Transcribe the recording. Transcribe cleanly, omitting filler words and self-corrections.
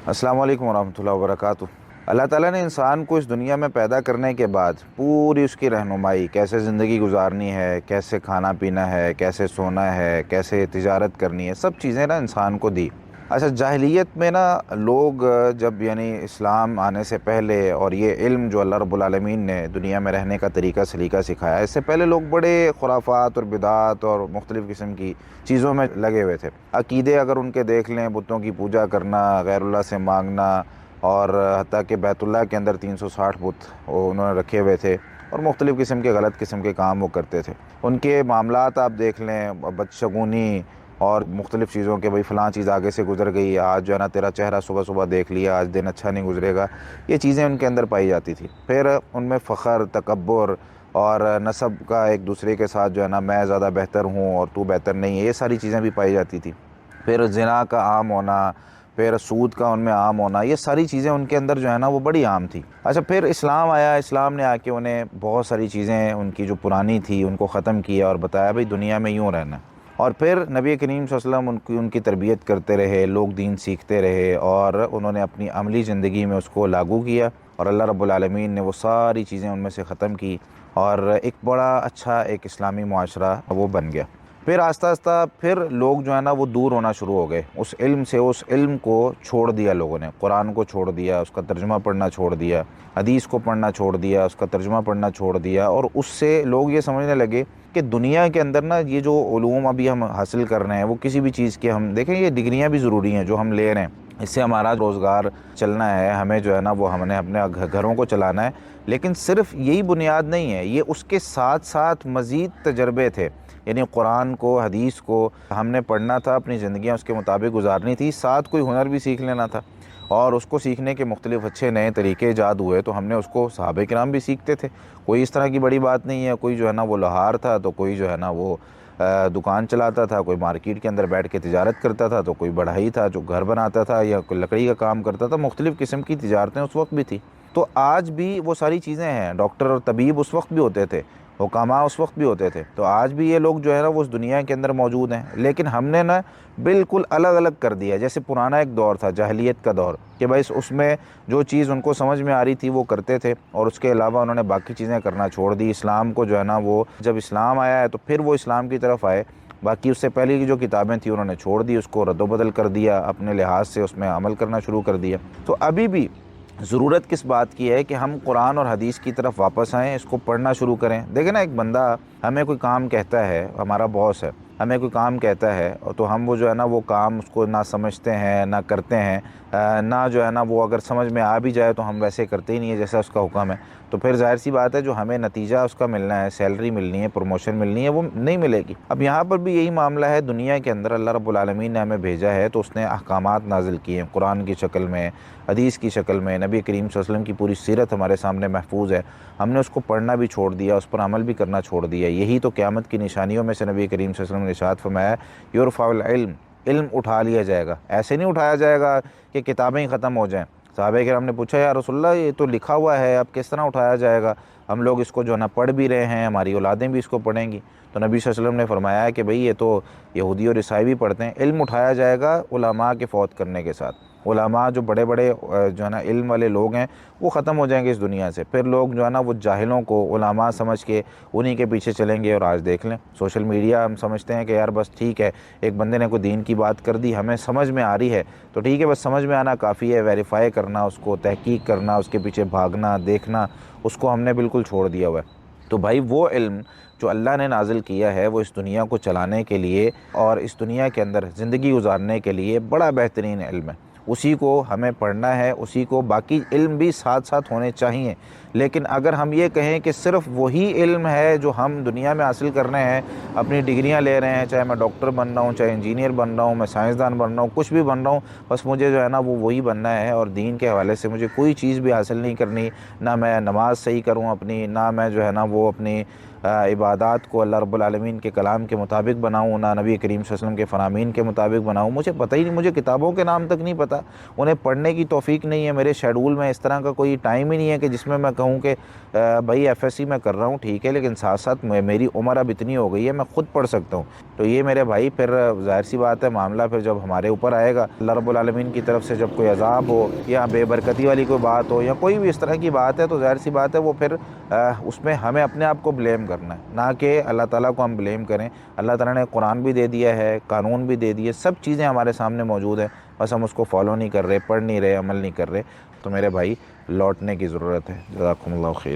السلام علیکم ورحمۃ اللہ وبرکاتہ۔ اللہ تعالیٰ نے انسان کو اس دنیا میں پیدا کرنے کے بعد پوری اس کی رہنمائی، کیسے زندگی گزارنی ہے، کیسے کھانا پینا ہے، کیسے سونا ہے، کیسے تجارت کرنی ہے، سب چیزیں نا انسان کو دی۔ اچھا، جاہلیت میں نا لوگ جب اسلام آنے سے پہلے اور یہ علم جو اللہ رب العالمین نے دنیا میں رہنے کا طریقہ سلیقہ سکھایا، اس سے پہلے لوگ بڑے خرافات اور بدعات اور مختلف قسم کی چیزوں میں لگے ہوئے تھے۔ عقیدے اگر ان کے دیکھ لیں، بتوں کی پوجا کرنا، غیر اللہ سے مانگنا، اور حتیٰ کہ بیت اللہ کے اندر 360 بت وہ انہوں نے رکھے ہوئے تھے، اور مختلف قسم کے غلط قسم کے کام وہ کرتے تھے۔ ان کے معاملات آپ دیکھ لیں، بدشگونی اور مختلف چیزوں کے، بھئی فلاں چیز آگے سے گزر گئی، آج جو ہے نا تیرا چہرہ صبح صبح دیکھ لیا، آج دن اچھا نہیں گزرے گا، یہ چیزیں ان کے اندر پائی جاتی تھی۔ پھر ان میں فخر، تکبر اور نسب کا ایک دوسرے کے ساتھ جو ہے نا میں زیادہ بہتر ہوں اور تو بہتر نہیں ہے، یہ ساری چیزیں بھی پائی جاتی تھی۔ پھر زنا کا عام ہونا، پھر سود کا ان میں عام ہونا، یہ ساری چیزیں ان کے اندر جو ہے نا وہ بڑی عام تھی۔ اچھا، پھر اسلام آیا، اسلام نے آ کے انہیں بہت ساری چیزیں ان کی جو پرانی تھی ان کو ختم کیا اور بتایا بھئی دنیا میں یوں رہنا ہے۔ اور پھر نبی کریم صلی اللہ علیہ وسلم ان کی تربیت کرتے رہے، لوگ دین سیکھتے رہے، اور انہوں نے اپنی عملی زندگی میں اس کو لاگو کیا، اور اللہ رب العالمین نے وہ ساری چیزیں ان میں سے ختم کی، اور ایک بڑا اچھا ایک اسلامی معاشرہ وہ بن گیا۔ پھر آہستہ آہستہ پھر لوگ جو ہے نا وہ دور ہونا شروع ہو گئے اس علم سے، اس علم کو چھوڑ دیا لوگوں نے، قرآن کو چھوڑ دیا، اس کا ترجمہ پڑھنا چھوڑ دیا، حدیث کو پڑھنا چھوڑ دیا، اس کا ترجمہ پڑھنا چھوڑ دیا، اور اس سے لوگ یہ سمجھنے لگے کہ دنیا کے اندر نا یہ جو علوم ابھی ہم حاصل کر رہے ہیں وہ کسی بھی چیز کے، ہم دیکھیں یہ ڈگریاں بھی ضروری ہیں جو ہم لے رہے ہیں، اس سے ہمارا روزگار چلنا ہے، ہمیں جو ہے نا وہ ہم نے اپنے گھروں کو چلانا ہے، لیکن صرف یہی بنیاد نہیں ہے، یہ اس کے ساتھ ساتھ مزید تجربے تھے۔ یعنی قرآن کو، حدیث کو ہم نے پڑھنا تھا، اپنی زندگیاں اس کے مطابق گزارنی تھی، ساتھ کوئی ہنر بھی سیکھ لینا تھا، اور اس کو سیکھنے کے مختلف اچھے نئے طریقے ایجاد ہوئے تو ہم نے اس کو، صحابہ کرام بھی سیکھتے تھے، کوئی اس طرح کی بڑی بات نہیں ہے، کوئی جو ہے نا وہ لوہار تھا تو کوئی جو ہے نا وہ دکان چلاتا تھا، کوئی مارکیٹ کے اندر بیٹھ کے تجارت کرتا تھا، تو کوئی بڑھئی تھا جو گھر بناتا تھا یا کوئی لکڑی کا کام کرتا تھا، مختلف قسم کی تجارتیں اس وقت بھی تھی۔ تو آج بھی وہ ساری چیزیں ہیں، ڈاکٹر اور طبیب اس وقت بھی ہوتے تھے، حکاماء اس وقت بھی ہوتے تھے، تو آج بھی یہ لوگ جو ہے نا وہ اس دنیا کے اندر موجود ہیں، لیکن ہم نے نا بالکل الگ الگ کر دیا۔ جیسے پرانا ایک دور تھا، جاہلیت کا دور، کہ بھائی اس میں جو چیز ان کو سمجھ میں آ رہی تھی وہ کرتے تھے، اور اس کے علاوہ انہوں نے باقی چیزیں کرنا چھوڑ دی۔ اسلام کو جو ہے نا وہ، جب اسلام آیا ہے تو پھر وہ اسلام کی طرف آئے، باقی اس سے پہلے کی جو کتابیں تھیں انہوں نے چھوڑ دی، اس کو رد و بدل کر دیا، اپنے لحاظ سے اس میں عمل کرنا شروع کر دیا۔ تو ابھی بھی ضرورت کس بات کی ہے کہ ہم قرآن اور حدیث کی طرف واپس آئیں، اس کو پڑھنا شروع کریں۔ دیکھیں نا، ایک بندہ ہمیں کوئی کام کہتا ہے، ہمارا باس ہے، ہمیں کوئی کام کہتا ہے، تو ہم وہ جو ہے نا وہ کام اس کو نہ سمجھتے ہیں نہ کرتے ہیں، نہ جو ہے نا وہ اگر سمجھ میں آ بھی جائے تو ہم ویسے کرتے ہی نہیں ہے جیسا اس کا حکم ہے، تو پھر ظاہر سی بات ہے جو ہمیں نتیجہ اس کا ملنا ہے، سیلری ملنی ہے، پروموشن ملنی ہے، وہ نہیں ملے گی۔ اب یہاں پر بھی یہی معاملہ ہے، دنیا کے اندر اللہ رب العالمین نے ہمیں بھیجا ہے تو اس نے احکامات نازل کیے ہیں، قرآن کی شکل میں، حدیث کی شکل میں، نبی کریم صلی اللہ علیہ وسلم کی پوری سیرت ہمارے سامنے محفوظ ہے، ہم نے اس کو پڑھنا بھی چھوڑ دیا، اس پر عمل بھی کرنا چھوڑ دیا۔ یہی تو قیامت کی نشانیوں میں سے نبی کریم صلی اللہ علیہ وسلم نے ارشاد فرمایا، یرفع العلم، علم اٹھا لیا جائے گا، ایسے نہیں اٹھایا جائے گا کہ کتابیں ہی ختم ہو جائیں۔ صحابہ کرام نے پوچھا، یا رسول اللہ یہ تو لکھا ہوا ہے، اب کس طرح اٹھایا جائے گا؟ ہم لوگ اس کو جو ہے نا پڑھ بھی رہے ہیں، ہماری اولادیں بھی اس کو پڑھیں گی۔ تو نبی صلی اللہ علیہ وسلم نے فرمایا کہ بھئی یہ تو یہودی اور عیسائی بھی پڑھتے ہیں، علم اٹھایا جائے گا علماء کے فوت کرنے کے ساتھ۔ علماء جو بڑے بڑے جو ہے نا علم والے لوگ ہیں وہ ختم ہو جائیں گے اس دنیا سے، پھر لوگ جو ہے نا وہ جاہلوں کو علماء سمجھ کے انہی کے پیچھے چلیں گے۔ اور آج دیکھ لیں سوشل میڈیا، ہم سمجھتے ہیں کہ یار بس ٹھیک ہے، ایک بندے نے کوئی دین کی بات کر دی، ہمیں سمجھ میں آ رہی ہے تو ٹھیک ہے، بس سمجھ میں آنا کافی ہے، ویریفائی کرنا، اس کو تحقیق کرنا، اس کے پیچھے بھاگنا، دیکھنا، اس کو ہم نے بالکل چھوڑ دیا ہوا ہے۔ تو بھائی وہ علم جو اللہ نے نازل کیا ہے وہ اس دنیا کو چلانے کے لیے اور اس دنیا کے اندر زندگی گزارنے کے لیے بڑا بہترین علم ہے، اسی کو ہمیں پڑھنا ہے، اسی کو، باقی علم بھی ساتھ ساتھ ہونے چاہیے۔ لیکن اگر ہم یہ کہیں کہ صرف وہی علم ہے جو ہم دنیا میں حاصل کرنے ہیں، اپنی ڈگریاں لے رہے ہیں، چاہے میں ڈاکٹر بن رہا ہوں، چاہے انجینئر بن رہا ہوں، میں سائنسدان بن رہا ہوں، کچھ بھی بن رہا ہوں، بس مجھے جو ہے نا وہ وہی بننا ہے، اور دین کے حوالے سے مجھے کوئی چیز بھی حاصل نہیں کرنی، نہ میں نماز صحیح کروں اپنی، نہ میں جو ہے نا وہ اپنی عبادات کو اللہ رب العالمین کے کلام کے مطابق بناؤں، نہ نبی کریم صلی اللہ علیہ وسلم کے فرامین کے مطابق بناؤں، مجھے پتہ ہی نہیں، مجھے کتابوں کے نام تک نہیں پتہ، انہیں پڑھنے کی توفیق نہیں ہے، میرے شیڈول میں اس طرح کا کوئی ٹائم ہی نہیں ہے کہ جس میں کہوں کہ بھائی FSC میں کر رہا ہوں ٹھیک ہے، لیکن ساتھ ساتھ میری عمر اب اتنی ہو گئی ہے میں خود پڑھ سکتا ہوں، تو یہ میرے بھائی پھر ظاہر سی بات ہے معاملہ پھر جب ہمارے اوپر آئے گا، اللہ رب العالمین کی طرف سے جب کوئی عذاب ہو یا بے برکتی والی کوئی بات ہو یا کوئی بھی اس طرح کی بات ہے، تو ظاہر سی بات ہے وہ پھر اس میں ہمیں اپنے آپ کو بلیم کرنا ہے، نہ کہ اللہ تعالیٰ کو ہم بلیم کریں۔ اللہ تعالیٰ نے قرآن بھی دے دیا ہے، قانون بھی دے دیے، سب چیزیں ہمارے سامنے موجود ہیں، بس ہم اس کو فالو نہیں کر رہے، پڑھ نہیں رہے، عمل نہیں کر رہے، تو میرے بھائی لوٹنے کی ضرورت ہے۔ جزاکم اللہ خیر۔